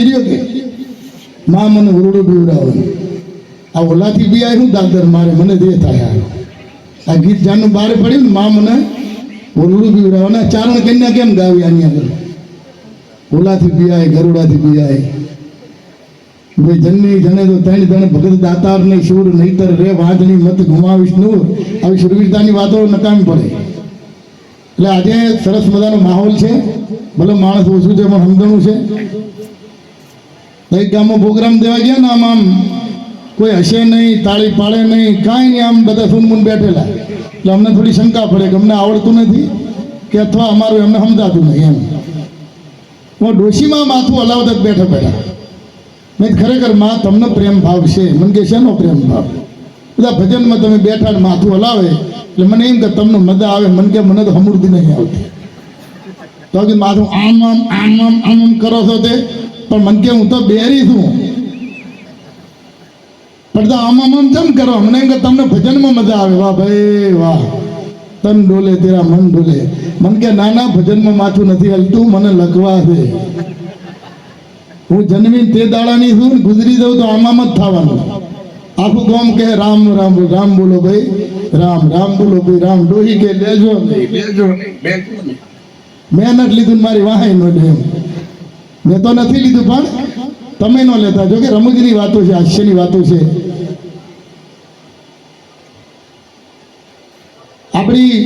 રહ્યો કે માં મને ઓરડો પીવડાવે આ ઓલાથી બી આવ્યું દાદર મારે મને દે થાય આ ગીત જાનું બહાર પડ્યું ને માં મને ઓરડું પીવડાવે અને ચારણ કન્યા કેમ ગાવી આની આગળ ઓલાથી પીવાય ગરુડાથી પીવાય ભાઈ જનની જણે તો ત્રણ જણે ભગત દાતાર નહીં શૂર નહીતર રે વાંજણી મત ગુમાવીશ નૂર આવી શુરવીરતાની વાતો નકામી પડે એટલે આજે સરસ મજાનો માહોલ છે ભલે માણસ ઓછું છે પણ સમજણું છે દરેક ગામમાં પ્રોગ્રામ દેવા ગયા ને આમ કોઈ હશે નહીં તાળી પાડે નહીં કાંઈ નહીં આમ બધા સુનમુન બેઠેલા એટલે અમને થોડી શંકા પડે કે અમને આવડતું નથી કે અથવા અમારું એમને સમજાતું નહીં એમ હું ડોશીમાં માથું હલાવતા બેઠા બેઠા મેં ખરેખર માં તમને પ્રેમ ભાવ છે મને કે શેનો પ્રેમ ભાવ બધા ભજનમાં તમે બેઠા ને માથું હલાવે એટલે મને એમ કે તમને મજા આવે મને કે મને તો સમૃદ્ધિ નહીં આવતી તો કે માથું આમ આમ આમ આમ આમ આમ કરો છો તે પણ મને કે હું તો બેરી છું પણ તો આમ આમ આમ કેમ કરો મને એમ કે તમને ભજનમાં મજા આવે વાહ ભાઈ વાહ તન ડોલે તેરા મન ડોલે મને કે નાના ભજનમાં માથું નથી હલતું મને લખવા છે હું જન્મી તે દાડાની છું ગુજરી દઉં તો આમ જ થવાનું આખું ગામ કે રામ રામ રામ બોલો ભાઈ રામ રામ બોલો ભાઈ રામ ડોહી કે લેજો નહીં લેજો નહીં મેં નથી લીધું મારી વાહે નો લે મેં તો નથી લીધું પણ તમે ન લેતા જો કે રમૂજની વાતો છે હાસ્યની વાતો છે આપણી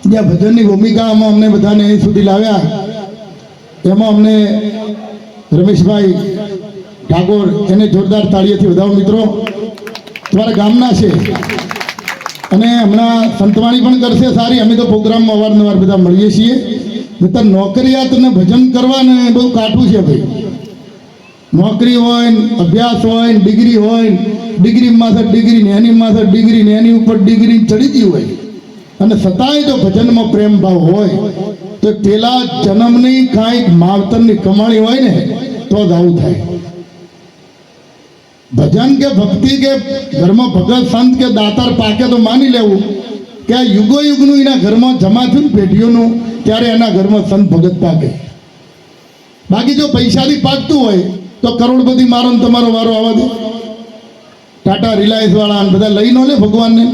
જ્યાં ભજનની ભૂમિકામાં અમને બધાને અહીં સુધી લાવ્યા એમાં અમને રમેશભાઈ ઠાકોર એને જોરદાર તાળીઓથી વધાવો મિત્રો તમારા ગામના છે અને હમણાં સંતવાણી પણ કરશે સારી અમે તો પ્રોગ્રામમાં અવારનવાર બધા મળીએ છીએ નહીતર નોકરિયાત ને ભજન કરવાને બહુ કાઠું છે ભાઈ નોકરી હોય ને અભ્યાસ હોય ને ડિગ્રી હોય ને ડિગ્રીમાં ડિગ્રી ને એની ઉપર ડિગ્રી ચડી ગઈ હોય અને છતાંય જો ભજનમાં પ્રેમ ભાવ હોય તો પેલા જન્મની કાંઈક માવતરની કમાણી હોય ને તો જ આવું થાય ભજન કે ભક્તિ કે ઘરમાં ભગત સંત કે દાતાર પાકે તો માની લેવું કે આ યુગો યુગનું એના ઘરમાં જમા થયું ને પેઢીઓનું ત્યારે એના ઘરમાં સંત ભગત પાકે બાકી જો પૈસાથી પાકતું હોય તો કરોડપતિ મારો ને તમારો વારો આવવા દે ટાટા રિલાયન્સ વાળા બધા લઈ નો લે ભગવાનને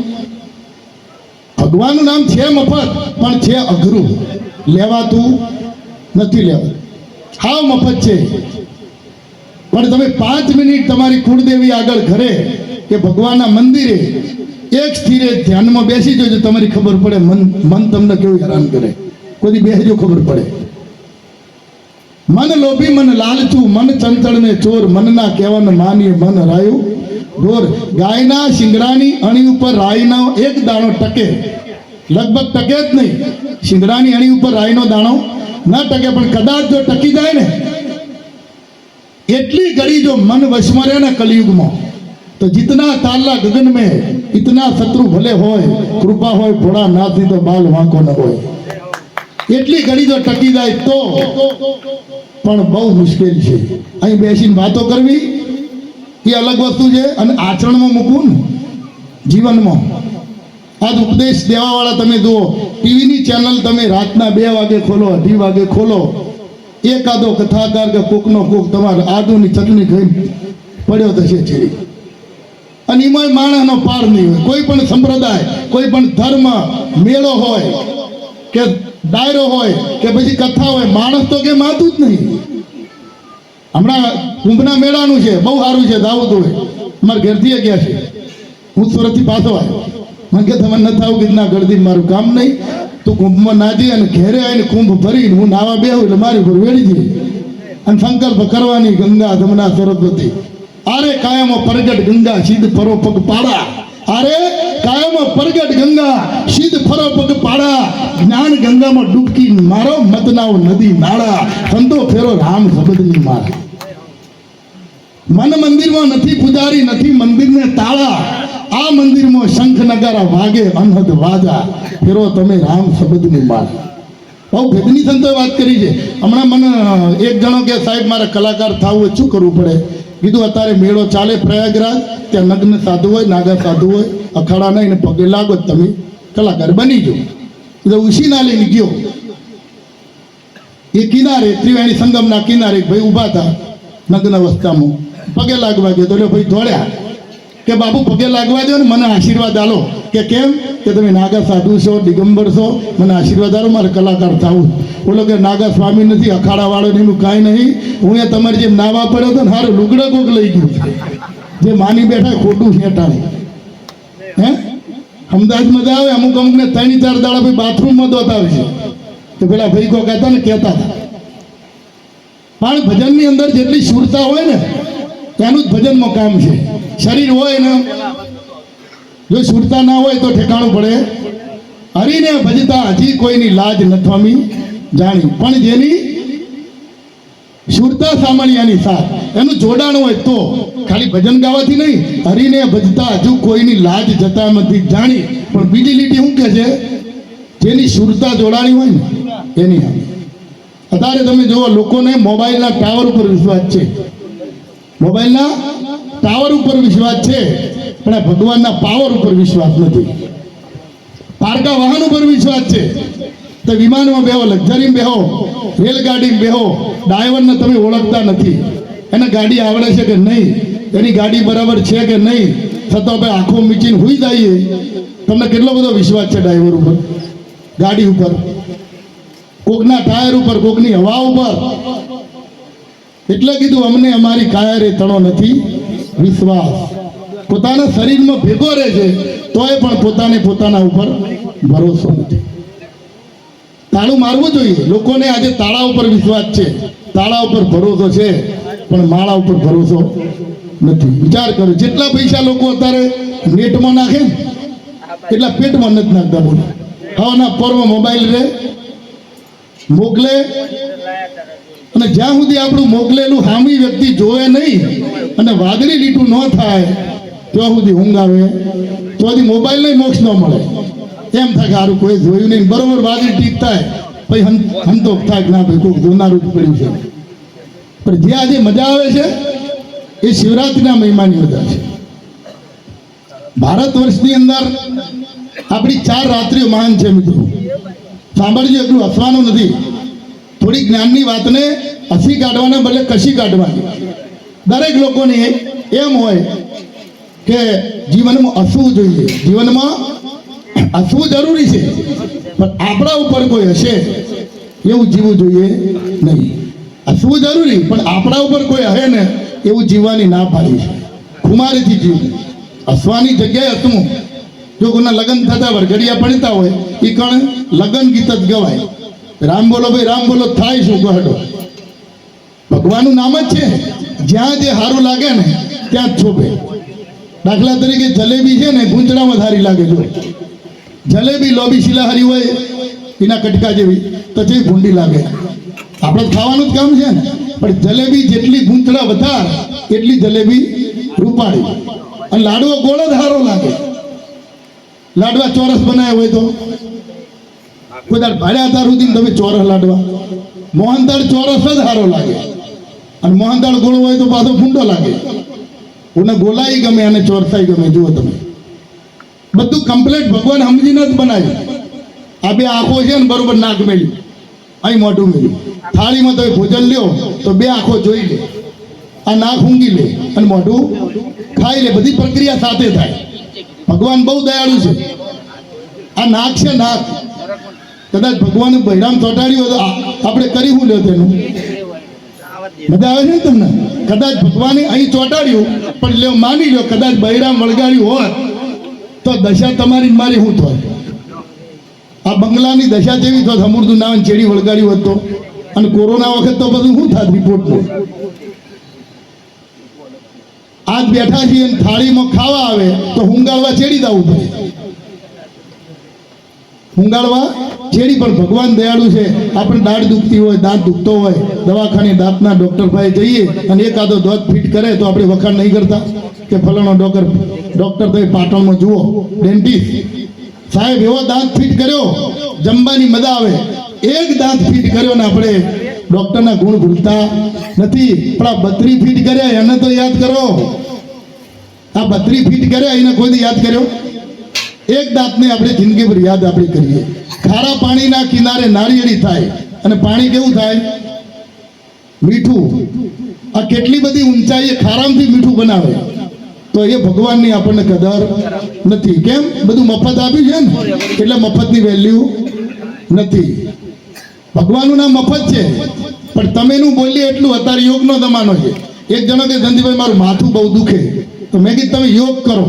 ભગવાનનું નામ છે મફત પણ છે અઘરું લેવાતું નથી લેવાતું હાવ મફત છે પણ તમે 5 મિનિટ તમારી કુળદેવી આગળ ઘરે કે ભગવાનના મંદિરે એક સ્થિરે ધ્યાનમાં બેસી જોજો તમારી ખબર પડે મન તમને કેવું હેરાન કરે કોઈ બેસજો ખબર પડે મન લોભી મન લાલચું મન ચંચળ ને ચોર મનના કહેવાને માનીએ મન રાયું ઢોર ગાયના શિંગડાની અણી ઉપર રાઈનો એક દાણો ટકે લગભગ ટકે જ નહીં શિંગડાની અણી ઉપર રાઈનો દાણો ન ટકે પણ કદાચ જો ટકી જાય ને એટલી ઘડી જો મન વશમાં રહે ને કલયુગમાં તો जितना ताला गगन में इतना शत्रु भले होय कृपा होय भोळा नाथनी तो बाल वांको न होय એટલી ઘડી જો ટકી જાય તો પણ બહુ મુશ્કેલ છે અહીં બેસીને વાતો કરવી એ અલગ વસ્તુ છે અને આચરણમાં મૂકવું ને જીવનમાં આજ ઉપદેશ દેવાવાળા તમે જુઓ ટીવીની ચેનલ તમે રાતના 2 વાગે ખોલો 2:30 વાગે ખોલો એકાદો કથાકાર કે કોકનો કોક તમારે આદુની ચટણી ખાઈ પડ્યો થશે છેડી અને એમાં માણસનો પાર નહીં હોય કોઈ પણ સંપ્રદાય કોઈ પણ ધર્મ મેળો હોય કે ડાયરો હોય કે પછી કથા હોય માણસ તો કે માતું જ નહીં હમણાં કુંભના મેળાનું છે બહુ સારું છે દાવત હોય અમારે ઘેરથી ગયા છે હું સુરતથી પાછો આવ્યો મને કે તમે નથી આવું કીધું ના ગળદી મારું કામ નહીં તું કુંભમાં ના જઈ અને ઘેરે આવીને કુંભ ભરીને હું નાવા બેહું એટલે મારી ઉપર વેળી જઈ અને સંકલ્પ કરવાની ગંગા જમના સરસ્વતી અરે કાયમો પ્રગટ ગંગા સીધ ફરો પગ પાડા અરે કાયમો પ્રગટ ગંગા સીધ ફરો પગ પાડા જ્ઞાન ગંગામાં ડૂબકી મારો મતનાઓ નદી નાળા સંતો ફેરો રામ શબ્દની માળા મન મંદિરમાં નથી પૂજારી નથી મંદિરને તાળા આ મંદિરમાં શંખ નગારા વાગે અનહદ વાજા ફેરો તમે રામ શબ્દની માળા બહુ ભેદની સંતોએ વાત કરી છે હમણાં મને એક જણો કે સાહેબ મારે કલાકાર થવું શું કરવું પડે કીધું અત્યારે મેળો ચાલે પ્રયાગરાજ ત્યાં નગ્ન સાધુ હોય નાગા સાધુ હોય અખાડા નહીં પગે લાગો તમે કલાકાર બની જાઓ એટલે ઉશી ના લઈને ગયો એ કિનારે ત્રિવેણી સંગમના કિનારે એક ભાઈ ઊભા હતા નગ્ન અવસ્થામાં, પગે લાગવા ગયો તો એટલે ભાઈ દોડ્યા કે બાપુ પગે લાગવા દો ને, મને આશીર્વાદ આલો. કે કેમ? કે તમે નાગા સાધુ છો, દિગંબર છો, મને આશીર્વાદ આલો, મારે કલાકાર થવું. બોલો કે નાગા સ્વામી નથી, અખાડાવાળો નહીં, કાંઈ નહીં, હું એ તમારે જેમ નાવા પડ્યો હતો ને સારું લુગડો કોક લઈ ગયું છે, જે માની બેઠા ખોટું છેટાણે. હે અમદાવાદ મજા આવે, અમુક અમુકને 3-4 દાડા ભાઈ બાથરૂમમાં દોતાવે છે તો પેલા ભાઈ કો કહેતા ને કહેતા હતા. પણ ભજનની અંદર જેટલી શુરતા હોય ને એનું જ ભજનમાં કામ છે. શરીર હોય ને જો શુરતા ના હોય તો ઠેકાણું પડે. હરીને ભજતા હજી કોઈની લાજ નથમી જાણી, પણ જેની શુરતા સામાન્યાની સાથ એનું જોડાણ હોય તો ખાલી ભજન ગાવાથી નહીં, હરીને ભજતા હજુ કોઈની લાજ જતા નથી જાણી. પણ બીજી લીટી શું કહે છે? જેની શુરતા જોડાણી હોય ને એની. અત્યારે તમે જુઓ લોકોને મોબાઈલના ટાવર ઉપર વિશ્વાસ છે, મોબાઈલના ટાવર ઉપર વિશ્વાસ છે, પણ આ ભગવાનના પાવર ઉપર વિશ્વાસ નથી. પારકા વાહન ઉપર વિશ્વાસ છે તો વિમાનમાં બેહો, લક્ઝરીમાં બેહો, રેલગાડીમાં બેહો, ડ્રાઈવરને તમે ઓળખતા નથી, એને ગાડી આવડે છે કે નહીં, એની ગાડી બરાબર છે કે નહીં, છતાં ભાઈ આંખો મીચીને હોઈ જઈએ. તમને કેટલો બધો વિશ્વાસ છે ડ્રાઈવર ઉપર, ગાડી ઉપર, કોકના ટાયર ઉપર, કોકની હવા ઉપર. એટલે કીધું અમને અમારી કાયરે તણો નથી વિશ્વાસ. પોતાના શરીરમાં ભેગો રહે છે તોય પણ પોતાને પોતાના ઉપર ભરોસો નથી. તાળું મારવું જોઈએ. લોકોને આજે તાળા ઉપર વિશ્વાસ છે, તાળા ઉપર ભરોસો છે, પણ માળા ઉપર ભરોસો નથી. વિચાર કરો, જેટલા પૈસા લોકો અત્યારે નેટમાં નાખે ને એટલા પેટમાં નથી નાખતા. બોલો, હવાના પર્વ મોબાઈલ રે મોકલે, અને જ્યાં સુધી આપણું મોકલેલું સામી વ્યક્તિ જોવે નહીં અને વાદળી લીટું ન થાય ત્યાં સુધી ઊંઘ આવે, તો સુધી મોબાઈલ નહીં મોક્ષ ન મળે. એમ થાય કે સારું કોઈ જોયું નહીં, બરોબર વાદળી ટીક થાય પછી હંતોક થાય કે ના ભાઈ કોઈક જોનારું જ પડ્યું છે. પણ જે આજે મજા આવે છે એ શિવરાત્રિના મહિમાની મજા છે. ભારત વર્ષની અંદર આપણી 4 રાત્રિઓ મહાન છે મિત્રો. સાંભળજો, એટલું હસવાનું નથી. થોડી જ્ઞાનની વાતને હસી કાઢવાના બદલે કશી કાઢવાની. દરેક લોકોને એમ હોય કે જીવનમાં હસવું જોઈએ, જીવનમાં હસવું જરૂરી છે, પણ આપણા ઉપર કોઈ હશે એવું જીવવું જોઈએ નહીં. હસવું જરૂરી, પણ આપણા ઉપર કોઈ હે ને એવું જીવવાની ના પાડી છે. ખુમારીથી જીવવું, હસવાની જગ્યાએ હસવું. જો કોઈના લગ્ન થતા વરઘડિયા પડતા હોય એ કણ લગ્ન ગીત જ ગવાય. રામ બોલો ભાઈ રામ બોલો થાય શું કહો? ભગવાનનું નામ જ છે, જ્યાં જે સારું લાગે ને ત્યાં જ છોપે. દાખલા તરીકે જલેબી છે ને ગૂંચડામાં સારી લાગે. જો જલેબી લોબી શિલાહારી હોય એના કટકા જેવી તો જે ભૂંડી લાગે. આપણે ખાવાનું જ કામ છે ને, પણ જલેબી જેટલી ગૂંચડા વધારે એટલી જલેબી રૂપાળી. અને લાડવો ગોળો જ સારો લાગે. લાડવા ચોરસ બનાવ્યા હોય તો કોઈ દાડ ભાડ્યા હતા સુધી તમે ચોરસ લાડવા, મોહનદાળ ચોરસ જ સારો લાગે, અને મોહનદાળ ગોળો હોય તો પાછો ફૂંડો લાગે. કોને ગોલાઈ ગમે અને ચોરસાઈ ગમે. જુઓ તમે, બધું કમ્પ્લીટ ભગવાન સમજીને જ બનાવ્યું. આ બે આંખો છે ને બરોબર નાક મેળ્યું, અહીં મોઢું મેળ્યું. થાળીમાં તમે ભોજન લ્યો તો બે આંખો જોઈ લે, આ નાક ઊંઘી લે અને મોઢું ખાઈ લે. બધી પ્રક્રિયા સાથે થાય. ભગવાન બહુ દયાળુ છે. આ નાક છે, નાક કદાચ ભગવાન બૈરામ ચોંટાડ્યું હોય તો આપણે કરી શું લ્યો તેનું? મજા આવે છે ને તમને? કદાચ ભગવાને અહીં ચોંટાડ્યું પણ લ્યો માની લ્યો કદાચ બૈરામ વળગાડ્યું હોત તો દશા તમારી મારી શું થાય? આ બંગલાની દશા જેવી તો સમૃદ્ધ નામ ચેડી વળગાડ્યું હોત તો, અને કોરોના વખત તો બધું શું થાત રિપોર્ટનું? આજ બેઠા છીએ થાળીમાં ખાવા આવે તો હુંગાળવા ચેડી જવું પડે. હુંગાળવા ચેડી. પણ ભગવાન દયાળુ છે. આપણે દાઢ દુખતી હોય, દાંત દુખતો હોય, દવાખાને દાંતના ડૉક્ટર પાસે જઈએ અને એકાદો દાંત ફિટ કરે તો આપણે વખાણ નહીં કરતા કે ફલાણો ડૉક્ટર તો પાટણમાં જુઓ ડેન્ટિસ્ટ સાહેબ એવો દાંત ફિટ કર્યો, જમવાની મજા આવે. એક દાંત ફિટ કર્યો ને આપણે ડૉક્ટરના ગુણ ભૂલતા નથી. પણ આ 32 ફિટ કર્યા એને તો યાદ કરો. આ 32 ફિટ કર્યા એને કોઈ યાદ કર્યો? એક દાંતને આપણે જિંદગીભર યાદ આપણે કરીએ. ખારા પાણીના કિનારે નારિયેળી થાય, અને પાણી કેવું થાય? મીઠું. આ કેટલી બધી ઊંચાઈએ ખારામથી મીઠું બનાવે, તો એ ભગવાનની આપણને કદર નથી. કેમ? બધું મફત આપ્યું છે ને, એટલે મફતની વેલ્યુ નથી. ભગવાનનું નામ મફત છે, પણ તમે નું બોલીએ એટલું. અત્યારે યોગનો જમાનો છે. એક જણો કે ધનજીભાઈ મારું માથું બહુ દુખે, તો મેં કીધું તમે યોગ કરો.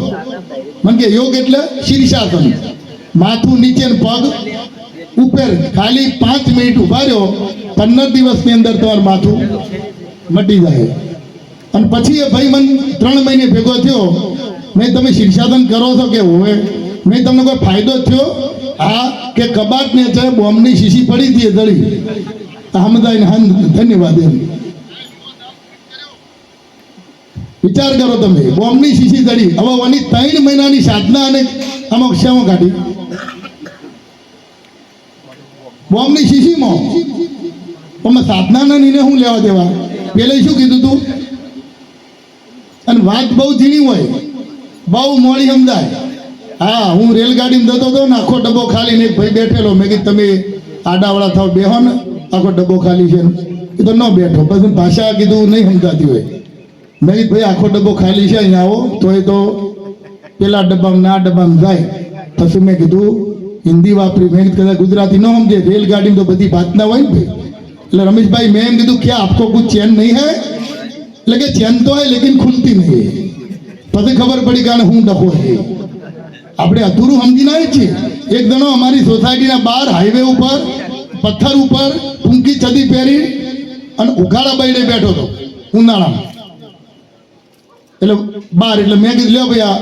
મને કે યોગ એટલે શીર્ષાસન, માથું નીચે ને પગ ઉપર. ખાલી 5 મિનિટ ઉભા રહ્યો, 15 દિવસની અંદર તમારું માથું મટી જાય. અને પછી એ ભાઈ મને 3 મહિને ભેગો થયો. મેં તમે શીર્ષાસન કરો છો કે હોય? મેં તમને કોઈ ફાયદો થયો? હા, કે કબાટ ને છે બોમ્બની શીશી પડી હતી દળી. અહમદાઈ હા, ધન્યવાદ. એમ વિચાર કરો તમે, બોમ્બની શીશી દળી. હવે ઓની 3 મહિનાની સાધના અને આમાં શ્યામાં કાઢી બોમ્બની શીશીમાં. પણ સાધનાના નીને શું લેવા દેવા? પેલે શું કીધું તું? અને વાત બહુ ઝીણી હોય, બહુ મોડી સમજાય. હા, હું રેલગાડીમાં જતો હતો ને, આખો ડબ્બો ખાલી ને ભાઈ બેઠેલો. મેં કીધું તમે આડાવાળા થાવ, બેહો ને, આખો ડબ્બો ખાલી છે. એ તો ન બેઠો. પછી ભાષા કીધું નહીં સમજાતી હોય. મેં કીધું ભાઈ આખો ડબ્બો ખાલી છે, અહીંયા આવો. તો એ તો પેલા ડબ્બામાં ના ડબ્બામાં જાય. પછી મેં કીધું હિન્દી વાપરી. મેં કીધું કદાચ ગુજરાતી ન સમજે, રેલગાડીમાં તો બધી વાત ના હોય ને ભાઈ. એટલે રમેશભાઈ મેં એમ કીધું ક્યાં આપકો કુછ ચેન નહીં હે? એટલે કે ચેન તો હે લેકિન ખુલતી નહીં. પછી ખબર પડી કે હું ડખો છે. આપણે અધૂરું સમજી ના છીએ. એક જણો અમારી સોસાયટીના બહાર હાઈવે ઉપર પથ્થર ઉપર ટૂંકી ચડી પહેરી અને ઉઘાડા બૈડે બેઠો હતો ઉનાળામાં. એટલે બહાર. એટલે મેં કીધું લ્યો ભાઈ આ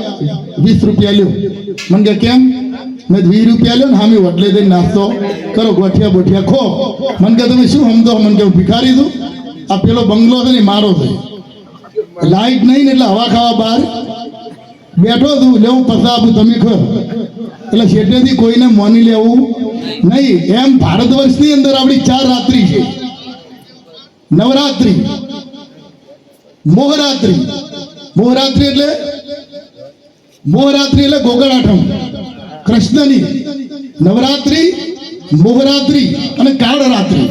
20 રૂપિયા લ્યો. મને કે કેમ? મેં 20 રૂપિયા લ્યો ને, હામી હોટલે જઈને નાસ્તો કરો, ગોઠિયા બોઠિયા ખો. મને કે તમે શું સમજો? મને કે હું ભિખારી છું. આ પેલો બંગલો છે ને મારો છે, લાઈટ નહીં ને એટલે હવા ખાવા બહાર બેઠો છું. લેવું પસાવું તમે ખર. એટલે શેઠેથી કોઈને મોની લેવું નહીં. એમ ભારતવર્ષની અંદર આપણી 4 રાત્રિ છે: નવરાત્રિ, મોહરાત્રિ. મોહરાત્રિ એટલે ગોગળ આઠમ કૃષ્ણની. નવરાત્રિ, મોહરાત્રિ અને કાળરાત્રિ.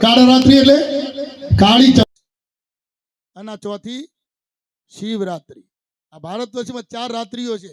કાળરાત્રિ એટલે કાળી. અને ચોથી શિવરાત્રિ. આ ભારત વર્ષમાં 4 રાત્રિઓ છે.